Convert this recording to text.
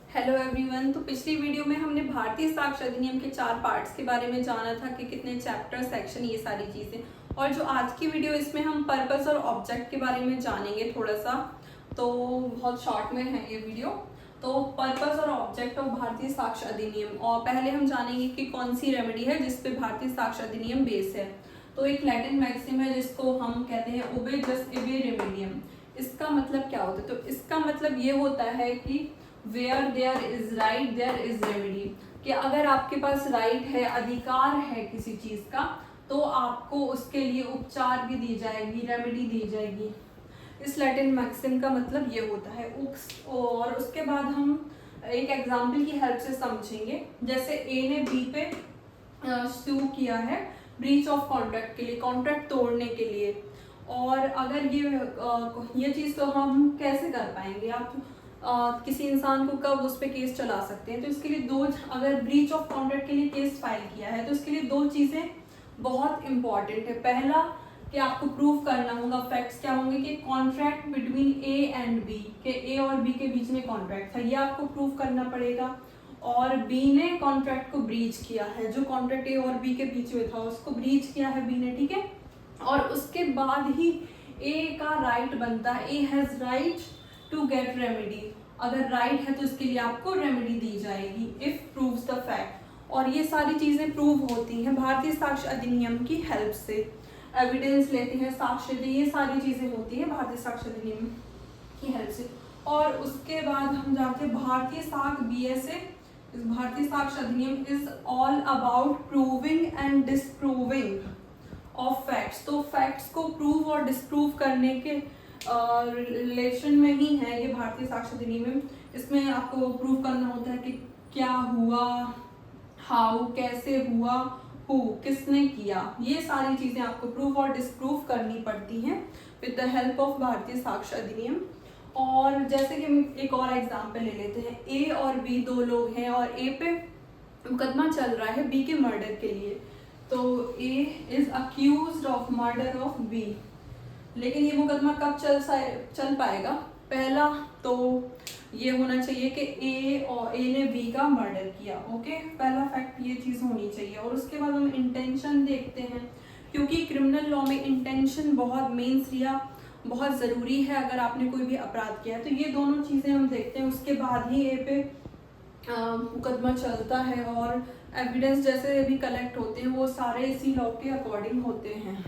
Hello everyone. तो पिछली video में हमने भारतीय साक्ष्य अधिनियम के 4 पार्ट्स के बारे में जाना था कि कितने चैप्टर, सेक्शन, ये सारी चीज़ें। और जो आज की वीडियो, इसमें हम पर्पस और ऑब्जेक्ट के बारे में जानेंगे थोड़ा सा। तो बहुत शॉर्ट में है ये वीडियो। तो पर्पस और ऑब्जेक्ट ऑफ भारतीय साक्ष्य अधिनियम, और पहले हम जानेंगे कि कौन सी रेमेडी है जिस पे भारतीय साक्ष्य अधिनियम बेस है। तो एक लैटिन मैक्सिम है जिसको हम कहते हैं ओबे जस्ट एबे रेमेडियम। इसका मतलब क्या होता है? तो इसका मतलब ये होता है कि where there is right there is remedy, कि अगर आपके पास राइट है, अधिकार है किसी चीज का, तो आपको उसके लिए उपचार भी दी जाएगी, रेमेडी दी जाएगी। इस लैटिन मैक्सिम का मतलब ये होता है। और उसके बाद हम एक एग्जाम्पल की हेल्प से समझेंगे। जैसे ए ने बी पे सू किया है ब्रीच ऑफ कॉन्ट्रैक्ट के लिए, कॉन्ट्रैक्ट तोड़ने के लिए। और अगर ये चीज़ तो हम कैसे कर पाएंगे? आप किसी इंसान को कब उस पर केस चला सकते हैं? तो इसके लिए अगर ब्रीच ऑफ कॉन्ट्रैक्ट के लिए केस फाइल किया है तो इसके लिए 2 चीज़ें बहुत इंपॉर्टेंट है। पहला कि आपको प्रूव करना होगा, फैक्ट्स क्या होंगे कि contract between A and B, के ए और बी के बीच में कॉन्ट्रैक्ट था, ये आपको प्रूव करना पड़ेगा। और बी ने कॉन्ट्रैक्ट को ब्रीच किया है, जो कॉन्ट्रैक्ट ए और बी के बीच में था उसको ब्रीच किया है बी ने, ठीक है। और उसके बाद ही ए का राइट बनता है, A has right to get remedy. अगर राइट है तो इसके लिए आपको रेमेडी दी जाएगी इफ प्रूव्स द फैक्ट। और ये सारी चीजें प्रूव होती हैं भारतीय साक्ष्य अधिनियम की हेल्प से। एविडेंस लेते हैं, साक्ष्य देते हैं, ये सारी चीजें होती हैं भारतीय साक्ष्य अधिनियम की हेल्प से। और उसके बाद हम जाते हैं भारतीय साक्ष्य बीएसए। इस भारतीय साक्ष्य अधिनियम is all about proving and disproving of facts. तो फैक्ट्स को प्रूव और डिसप्रूव करने के रिलेशन में ही है ये भारतीय साक्ष्य अधिनियम। इसमें आपको प्रूव करना होता है कि क्या हुआ, हाउ कैसे हुआ, हु किसने किया, ये सारी चीजें आपको प्रूव और डिसप्रूव करनी पड़ती हैं विद द हेल्प ऑफ भारतीय साक्ष्य अधिनियम। और जैसे कि हम एक और एग्जांपल ले लेते हैं। ए और बी 2 लोग हैं और ए पे मुकदमा चल रहा है बी के मर्डर के लिए। तो A is accused of murder of B. लेकिन ये मुकदमा कब चल पाएगा? पहला तो ये होना चाहिए कि ए ने बी का मर्डर किया, ओके। पहला फैक्ट ये चीज़ होनी चाहिए। और उसके बाद हम इंटेंशन देखते हैं, क्योंकि क्रिमिनल लॉ में इंटेंशन बहुत मेंस लिया बहुत ज़रूरी है अगर आपने कोई भी अपराध किया है। तो ये दोनों चीज़ें हम देखते हैं, उसके बाद ही ए पे मुकदमा चलता है। और एविडेंस जैसे भी कलेक्ट होते हैं वो सारे इसी लॉ के अकॉर्डिंग होते हैं।